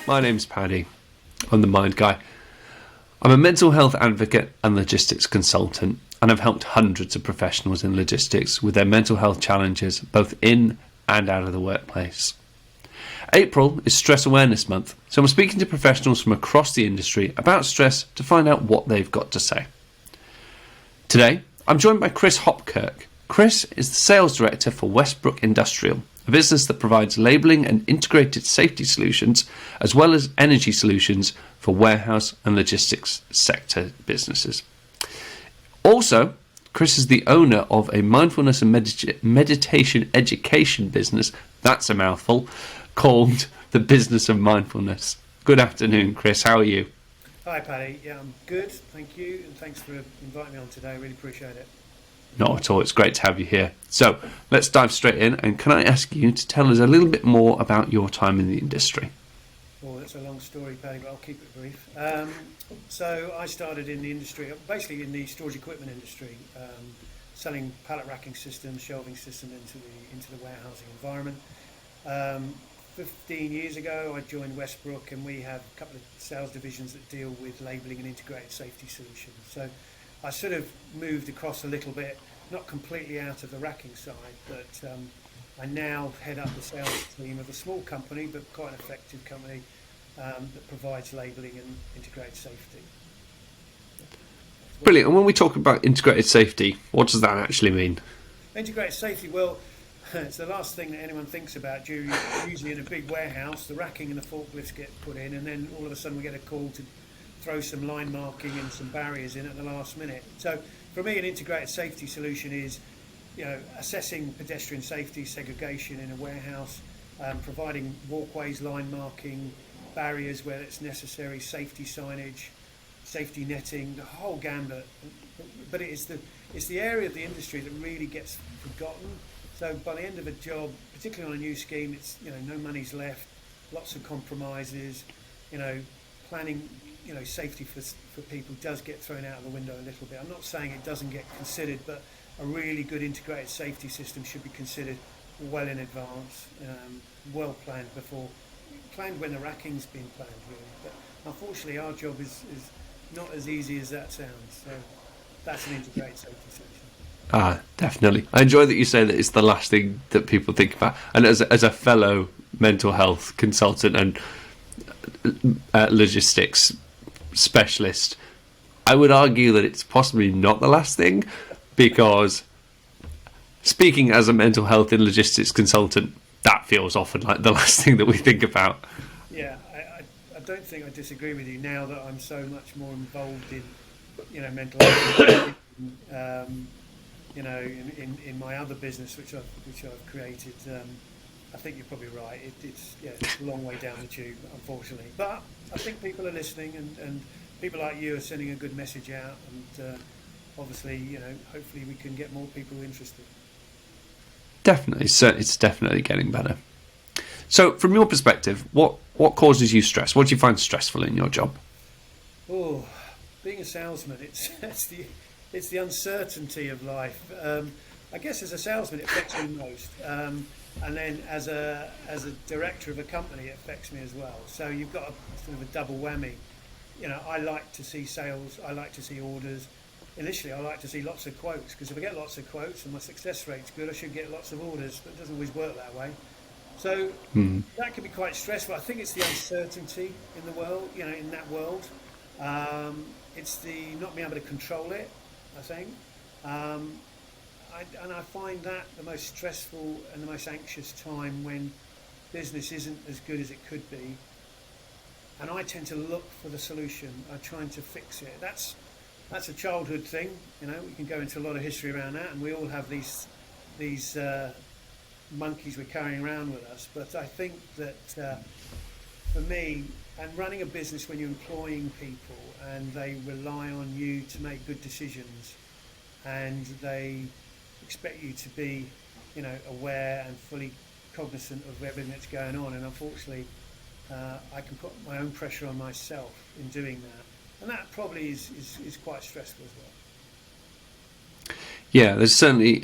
my name's Paddy. I'm the Mind Guy. I'm a mental health advocate and logistics consultant, and I've helped hundreds of professionals in logistics with their mental health challenges, both in and out of the workplace. April is Stress Awareness Month, so I'm speaking to professionals from across the industry about stress to find out what they've got to say. Today, I'm joined by Chris Hopkirk. Chris is the Sales Director for Westbrook Industrial, a business that provides labelling and integrated safety solutions, as well as energy solutions for warehouse and logistics sector businesses. Also, Chris is the owner of a mindfulness and meditation education business, that's a mouthful, called The Business of Mindfulness. Good afternoon, Chris. How are you? Hi, Paddy. Yeah, I'm good. Thank you. And thanks for inviting me on today. I really appreciate it. Not at all. It's great to have you here. So let's dive straight in. And can I ask you to tell us a little bit more about your time in the industry? Well, that's a long story, Paddy, but I'll keep it brief. So I started in the industry, basically in the storage equipment industry, selling pallet racking systems, shelving systems into the warehousing environment. 15 years ago, I joined Westbrook, and we have a couple of sales divisions that deal with labelling and integrated safety solutions. So I sort of moved across a little bit, not completely out of the racking side, but I now head up the sales team of a small company, but quite an effective company that provides labelling and integrated safety. Brilliant. And when we talk about integrated safety, what does that actually mean? Integrated safety, well, it's the last thing that anyone thinks about. Usually in a big warehouse, the racking and the forklifts get put in, and then all of a sudden we get a call to throw some line marking and some barriers in at the last minute. So for me, an integrated safety solution is, assessing pedestrian safety, segregation in a warehouse, providing walkways, line marking, barriers where it's necessary, safety signage, safety netting, the whole gambit. But it's the area of the industry that really gets forgotten. So by the end of a job, particularly on a new scheme, it's no money's left, lots of compromises, planning, safety for people does get thrown out of the window a little bit. I'm not saying it doesn't get considered, but a really good integrated safety system should be considered well in advance, well planned when the racking's been planned, really. But unfortunately, our job is not as easy as that sounds. So that's an integrated safety solution. Definitely. I enjoy that you say that it's the last thing that people think about. And as a fellow mental health consultant and logistics specialist, I would argue that it's possibly not the last thing, because speaking as a mental health and logistics consultant, that feels often like the last thing that we think about. Yeah, I don't think I disagree with you now that I'm so much more involved in, mental health. In my other business, which I've created, I think you're probably right. It's a long way down the tube, unfortunately. But I think people are listening, and people like you are sending a good message out, and obviously, hopefully we can get more people interested. Definitely, so it's definitely getting better. So, from your perspective, what causes you stress? What do you find stressful in your job? Oh, being a salesman, it's the uncertainty of life. I guess as a salesman, it affects me most, and then as a director of a company, it affects me as well. So you've got sort of a double whammy. I like to see sales. I like to see orders. Initially, I like to see lots of quotes, because if I get lots of quotes and my success rate's good, I should get lots of orders. But it doesn't always work that way. So that can be quite stressful. I think it's the uncertainty in the world. In that world, it's the not being able to control it, I think. I find that the most stressful and the most anxious time, when business isn't as good as it could be. And I tend to look for the solution. I'm trying to fix it. That's a childhood thing. We can go into a lot of history around that, and we all have these monkeys we're carrying around with us. But I think that for me, and running a business when you're employing people and they rely on you to make good decisions, and they expect you to be, aware and fully cognizant of everything that's going on. And unfortunately, I can put my own pressure on myself in doing that. And that probably is quite stressful as well. Yeah, there's certainly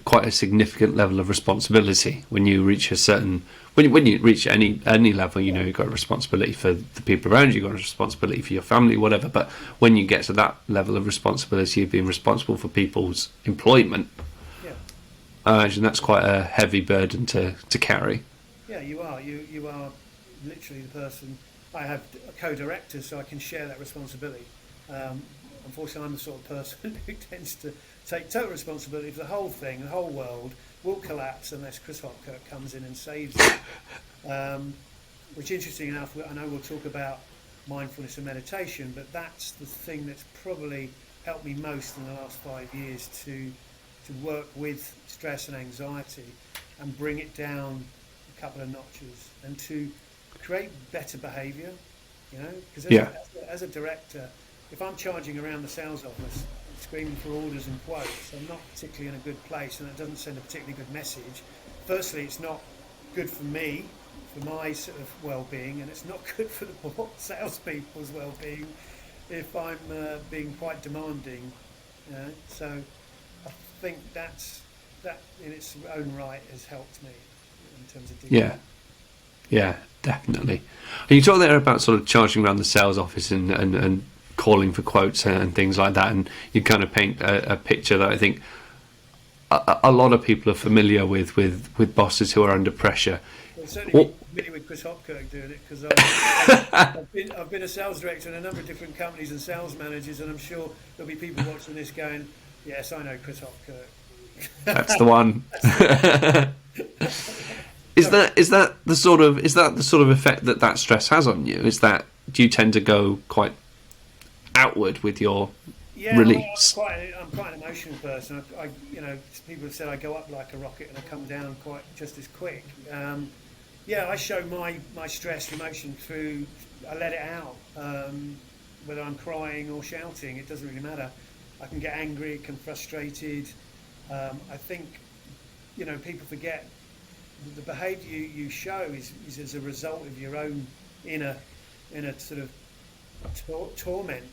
quite a significant level of responsibility when you reach a certain when you reach any level. You know, you've got a responsibility for the people around you, you've got a responsibility for your family, whatever. But when you get to that level of responsibility of being responsible for people's employment, Yeah. I imagine that's quite a heavy burden to carry. Yeah, you are. You are literally the person. I have a co-director, so I can share that responsibility. Unfortunately, I'm the sort of person who tends to take total responsibility for the whole thing. The whole world will collapse unless Chris Hopkirk comes in and saves it. Which, interesting enough, I know we'll talk about mindfulness and meditation, but that's the thing that's probably helped me most in the last 5 years to work with stress and anxiety and bring it down a couple of notches and to create better behaviour. You know, because as a director, if I'm charging around the sales office, screaming for orders and quotes, I'm not particularly in a good place, and it doesn't send a particularly good message. Firstly, it's not good for me, for my sort of well-being, and it's not good for the salespeople's well-being if I'm being quite demanding. So I think that in its own right has helped me in terms of dealing. Yeah, definitely. And you talk there about sort of charging around the sales office and calling for quotes and things like that, and you kind of paint a picture that I think a lot of people are familiar with bosses who are under pressure. Well, certainly familiar with Chris Hopkirk doing it, because I've been a sales director in a number of different companies and sales managers, and I'm sure there'll be people watching this going, yes, I know Chris Hopkirk. That's the one. Is that the sort of effect that stress has on you? Do you tend to go quite outward with your release? Well, I'm quite an emotional person. I people have said I go up like a rocket and I come down quite just as quick. I show my stress, emotion through. I let it out, whether I'm crying or shouting. It doesn't really matter. I can get angry, can frustrated. I think people forget the behaviour you show is as a result of your own inner sort of torment.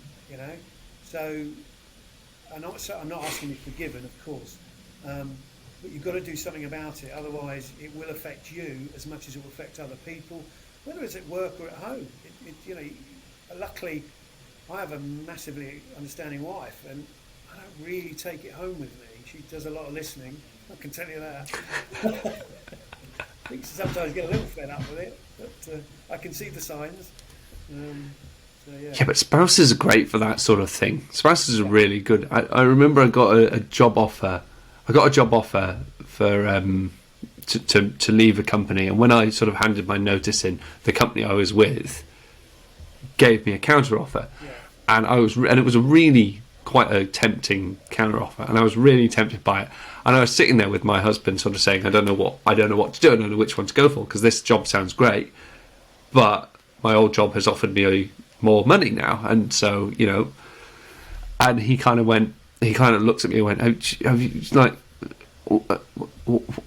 So I'm not asking you to be forgiven, of course, but you've got to do something about it. Otherwise, it will affect you as much as it will affect other people, whether it's at work or at home. Luckily, I have a massively understanding wife, and I don't really take it home with me. She does a lot of listening. I can tell you that. I think sometimes get a little fed up with it, but I can see the signs. Yeah, but spouses are great for that sort of thing. Spouses are really good. I remember I got a job offer. I got a job offer for to leave a company, and when I sort of handed my notice in, the company I was with gave me a counter offer, and it was a really quite a tempting counter offer, and I was really tempted by it. And I was sitting there with my husband, sort of saying, I don't know what to do. I don't know which one to go for, because this job sounds great, but my old job has offered me more money now, and so And he kind of looks at me and went, "Have you, like,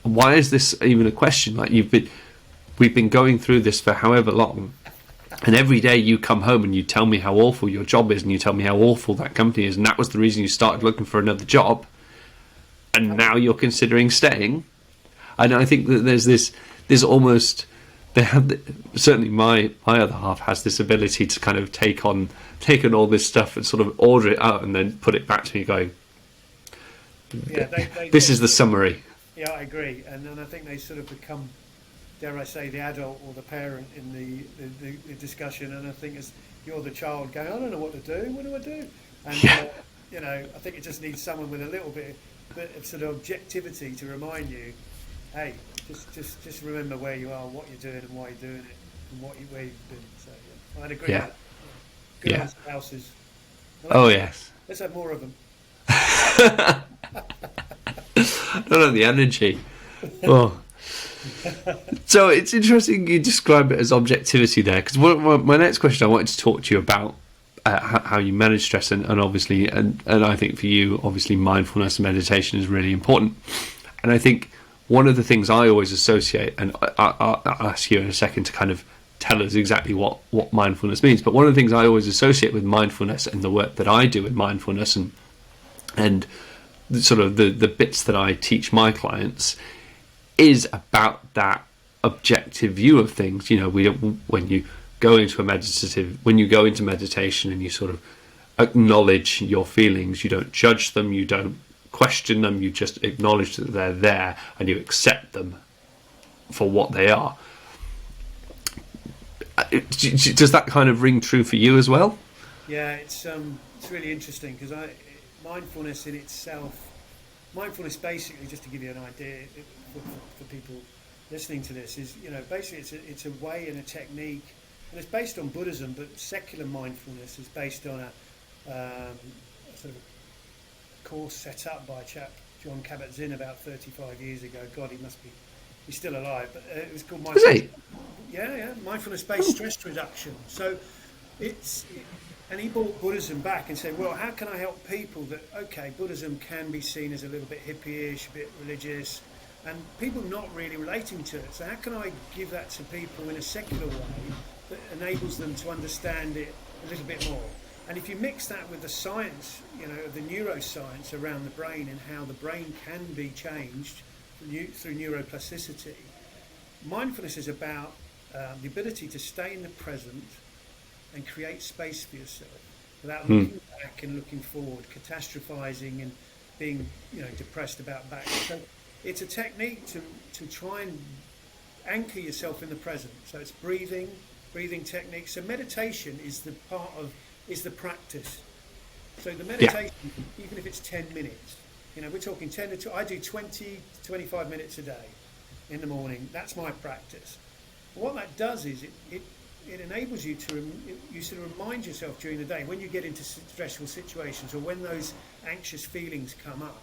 why is this even a question? Like, we've been going through this for however long, and every day you come home and you tell me how awful your job is, and you tell me how awful that company is, and that was the reason you started looking for another job, and now you're considering staying." And I think that there's almost, certainly my other half has this ability to kind of take on all this stuff and sort of order it out and then put it back to me going, this is the summary. Yeah, I agree. And then I think they sort of become, dare I say, the adult or the parent in the discussion. And I think as you're the child going, I don't know what to do. What do I do? And, I think it just needs someone with a little bit of sort of objectivity to remind you, hey, just remember where you are, what you're doing and why you're doing it, and where you've been. So, I'd agree with that. Good old spouses. Yes. Let's have more of them. I don't know the energy. Oh. So it's interesting you describe it as objectivity there, because my next question I wanted to talk to you about how you manage stress, and obviously, and I think for you, obviously, mindfulness and meditation is really important. And I think one of the things I always associate, and I'll ask you in a second to kind of tell us exactly what mindfulness means, but one of the things I always associate with mindfulness and the work that I do in mindfulness and And sort of the bits that I teach my clients is about that objective view of things. You know, when you go into meditation and you sort of acknowledge your feelings, you don't judge them, you don't question them, you just acknowledge that they're there and you accept them for what they are. Does that kind of ring true for you as well? Yeah, it's really interesting because mindfulness in itself, basically, just to give you an idea for people listening to this, is, you know, basically it's a way and a technique, and it's based on Buddhism, but secular mindfulness is based on a sort of course set up by a chap, John Kabat-Zinn, about 35 years ago. God, he's still alive, but it was called mindfulness. Mindfulness-based stress reduction. So and he brought Buddhism back and said, well, how can I help people that, okay, Buddhism can be seen as a little bit hippie-ish, a bit religious, and people not really relating to it. So how can I give that to people in a secular way that enables them to understand it a little bit more? And if you mix that with the science, you know, the neuroscience around the brain and how the brain can be changed through neuroplasticity, mindfulness is about the ability to stay in the present and create space for yourself without looking back and looking forward, catastrophizing and being, you know, depressed about back. So it's a technique to try and anchor yourself in the present. So it's breathing techniques. So meditation is the practice. So the meditation, even if it's 10 minutes, you know, we're talking 10 to I do 20 to 25 minutes a day in the morning. That's my practice. And what that does is it enables you you sort of remind yourself during the day when you get into stressful situations or when those anxious feelings come up,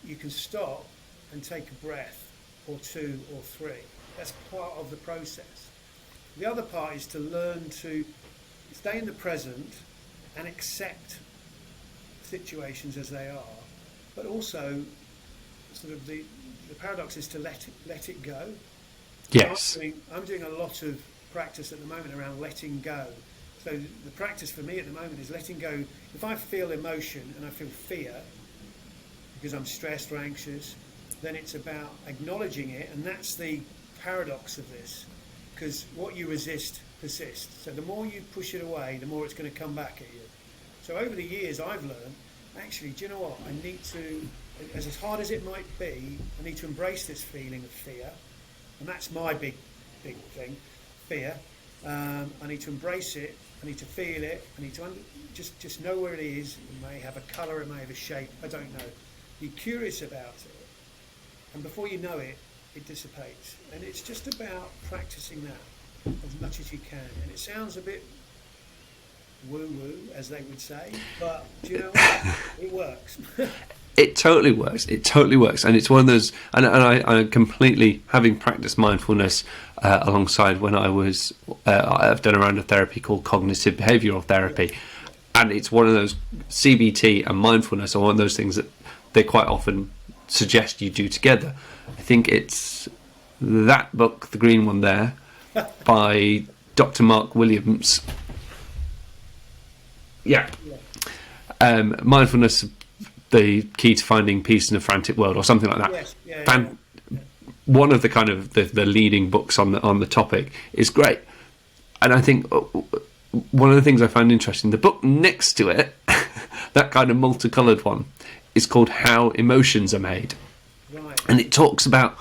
you can stop and take a breath or two or three. That's part of the process. The other part is to learn to stay in the present and accept situations as they are, but also sort of the paradox is to let it go. Yes. I'm doing a lot of practice at the moment around letting go. So the practice for me at the moment is letting go. If I feel emotion and I feel fear because I'm stressed or anxious, then it's about acknowledging it, and that's the paradox of this, because what you resist persists. So the more you push it away, the more it's going to come back at you. So over the years I've learned, actually, do you know what, I need to, as hard as it might be, I need to embrace this feeling of fear, and that's my big thing, fear. I need to embrace it, I need to feel it, I need to just know where it is. It may have a colour, it may have a shape, I don't know. Be curious about it, and before you know it, it dissipates. And it's just about practicing that as much as you can. And it sounds a bit woo-woo, as they would say, but do you know what? It works. It totally works. It totally works, and it's one of those. And I completely, having practiced mindfulness alongside when I've done a round of therapy called cognitive behavioural therapy, and it's one of those, CBT and mindfulness are one of those things that they quite often suggest you do together. I think it's that book, the green one there, by Dr. Mark Williams. Mindfulness, the key to finding peace in a frantic world, or something like that. Yes. One of the kind of the leading books on the topic is great, and I think one of the things I found interesting, the book next to it, that kind of multicoloured one, is called How Emotions Are Made, right. And it talks about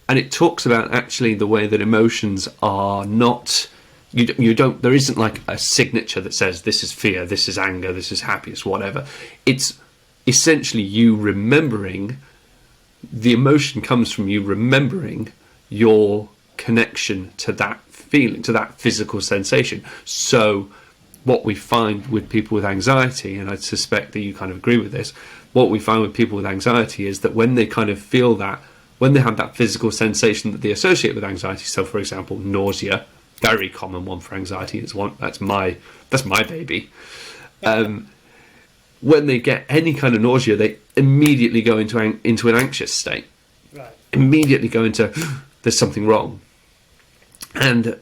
actually the way that emotions are not. You don't. There isn't like a signature that says this is fear, this is anger, this is happiness, whatever. It's essentially you remembering. The emotion comes from you remembering your connection to that feeling, to that physical sensation. So what we find with people with anxiety, and I suspect that you kind of agree with this, what we find with people with anxiety is that when they kind of feel that, when they have that physical sensation that they associate with anxiety, so for example, nausea, very common one for anxiety, that's my baby. When they get any kind of nausea, they immediately go into an anxious state. Right. Immediately go into there's something wrong. And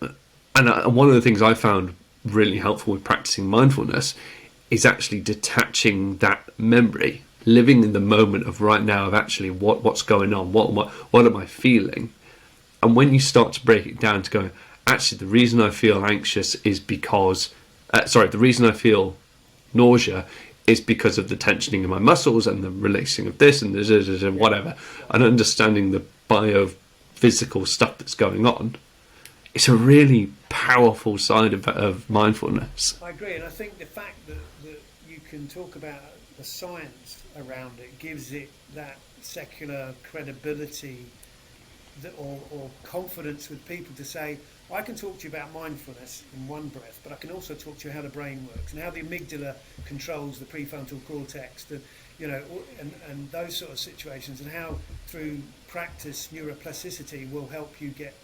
one of the things I found really helpful with practicing mindfulness is actually detaching that memory, living in the moment of right now, of actually what's going on, what am I feeling. And when you start to break it down to go, actually the reason I feel anxious is because the reason I feel nausea is because of the tensioning of my muscles and the releasing of this and whatever, and understanding the biophysical stuff that's going on. It's a really powerful side of mindfulness. I agree, and I think the fact that you can talk about the science around it gives it that secular credibility or confidence with people to say, I can talk to you about mindfulness in one breath, but I can also talk to you how the brain works and how the amygdala controls the prefrontal cortex, and those sort of situations, and how through practice neuroplasticity will help you get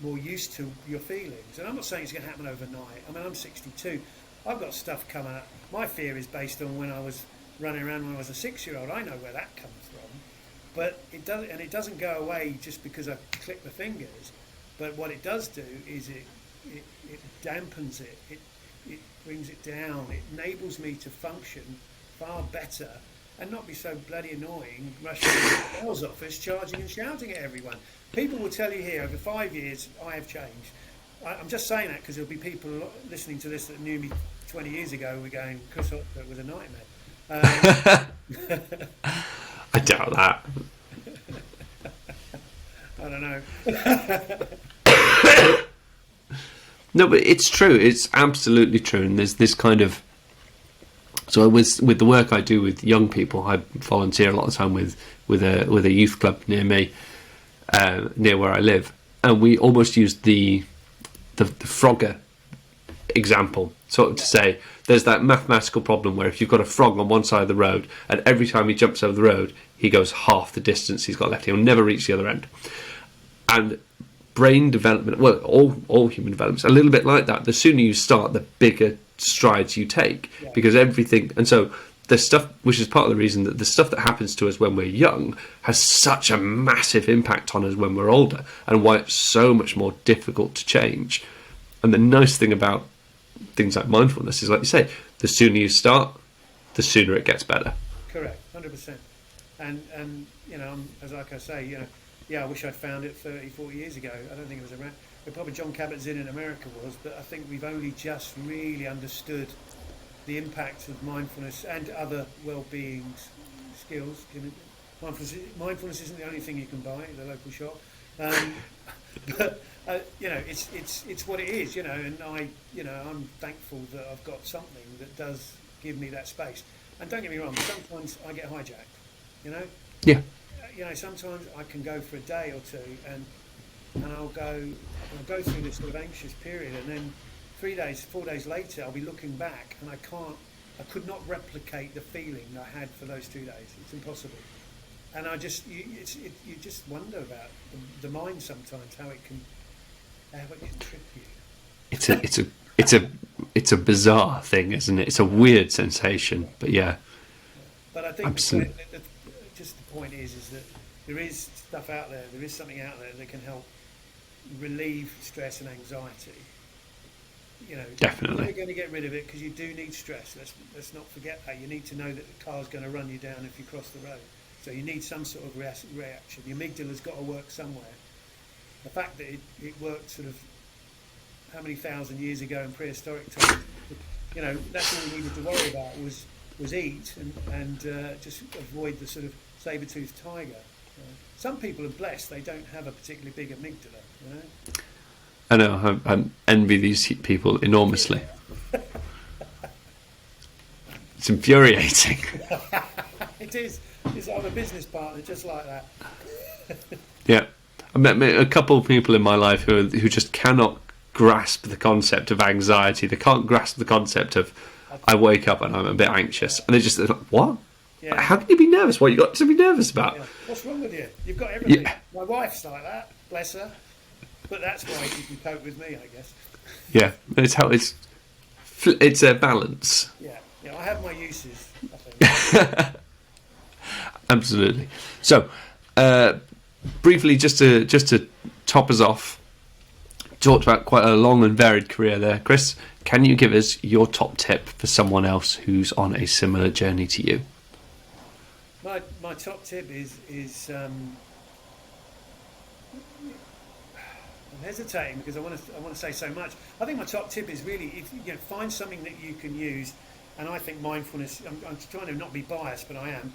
more used to your feelings. And I'm not saying it's going to happen overnight. I mean, I'm 62. I've got stuff coming up. My fear is based on when I was running around when I was a 6-year-old. I know where that comes from. But it doesn't go away just because I click the fingers. But what it does do is it dampens it. It brings it down. It enables me to function far better and not be so bloody annoying, rushing to the sales office, charging and shouting at everyone. People will tell you here, over 5 years, I have changed. I'm just saying that because there'll be people listening to this that knew me 20 years ago. We're going, Chris Hopkirk was a nightmare. I doubt that. I don't know. No, but it's true. It's absolutely true. And there's this kind of... So with the work I do with young people, I volunteer a lot of time with a youth club near me, near where I live. And we almost use the Frogger example, sort of to say there's that mathematical problem where if you've got a frog on one side of the road and every time he jumps over the road he goes half the distance he's got left, he'll never reach the other end. And brain development, well, all human development's a little bit like that. The sooner you start, the bigger strides you take, because everything, and so the stuff, which is part of the reason that the stuff that happens to us when we're young has such a massive impact on us when we're older, and why it's so much more difficult to change. And the nice thing about things like mindfulness is, like you say, the sooner you start, the sooner it gets better. Correct, 100%. And as like I say, I wish I'd found it 30, 40 years ago. I don't think it was around. Probably John Kabat-Zinn in America was, but I think we've only just really understood the impact of mindfulness and other well-being skills. Mindfulness isn't the only thing you can buy at the local shop, but it's what it is, And I'm thankful that I've got something that does give me that space. And don't get me wrong, sometimes I get hijacked, Yeah. Sometimes I can go for a day or two, and I'll go through this sort of anxious period, and then 4 days later, I'll be looking back, and I could not replicate the feeling I had for those 2 days. It's impossible. And you just wonder about the mind sometimes, how it can trip you. It's a bizarre thing, isn't it? It's a weird sensation, but yeah. But I think absolutely. Just the point is that there is stuff out there. There is something out there that can help relieve stress and anxiety. Definitely. You're going to get rid of it because you do need stress. Let's not forget that. You need to know that the car's going to run you down if you cross the road. So you need some sort of reaction. The amygdala's got to work somewhere. The fact that it worked sort of how many thousand years ago in prehistoric times, that's all we needed to worry about was eat and just avoid the sort of saber-toothed tiger. Some people are blessed; they don't have a particularly big amygdala. I know. I envy these people enormously. It's infuriating. It is. I have a business partner just like that. Yeah, I met a couple of people in my life who just cannot grasp the concept of anxiety. They can't grasp the concept of I wake up and I'm a bit anxious, and they're like, what? Yeah. How can you be nervous? What you got to be nervous about? Yeah. What's wrong with you? You've got everything. Yeah. My wife's like that, bless her. But that's why you can cope with me, I guess. Yeah, it's a balance. Yeah, I have my uses, I think. Absolutely. So, briefly, just to top us off, talked about quite a long and varied career there. Chris, can you give us your top tip for someone else who's on a similar journey to you? My top tip is I'm hesitating because I want to say so much. I think my top tip is really, if find something that you can use. And I think mindfulness, I'm trying to not be biased, but I am.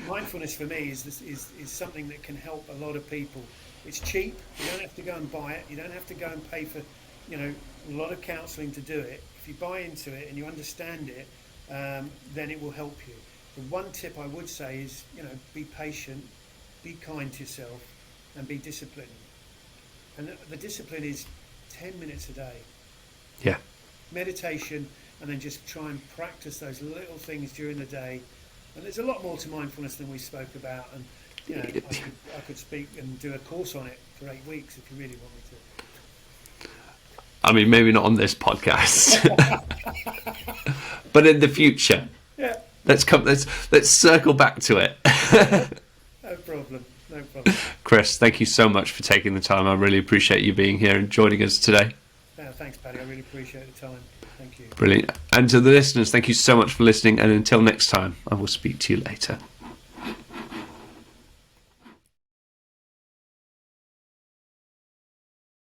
Mindfulness for me is something that can help a lot of people. It's cheap. You don't have to go and buy it. You don't have to go and pay for, a lot of counselling to do it. If you buy into it and you understand it, then it will help you. The one tip I would say is, be patient, be kind to yourself, and be disciplined. And the discipline is 10 minutes a day. Yeah. Meditation, and then just try and practice those little things during the day. And there's a lot more to mindfulness than we spoke about. And I could speak and do a course on it for 8 weeks if you really want me to. I mean, maybe not on this podcast, but in the future. Yeah. Let's circle back to it. No problem. Chris, thank you so much for taking the time. I really appreciate you being here and joining us today. Thanks, Paddy. I really appreciate the time. Thank you. Brilliant. And to the listeners, thank you so much for listening. And until next time, I will speak to you later.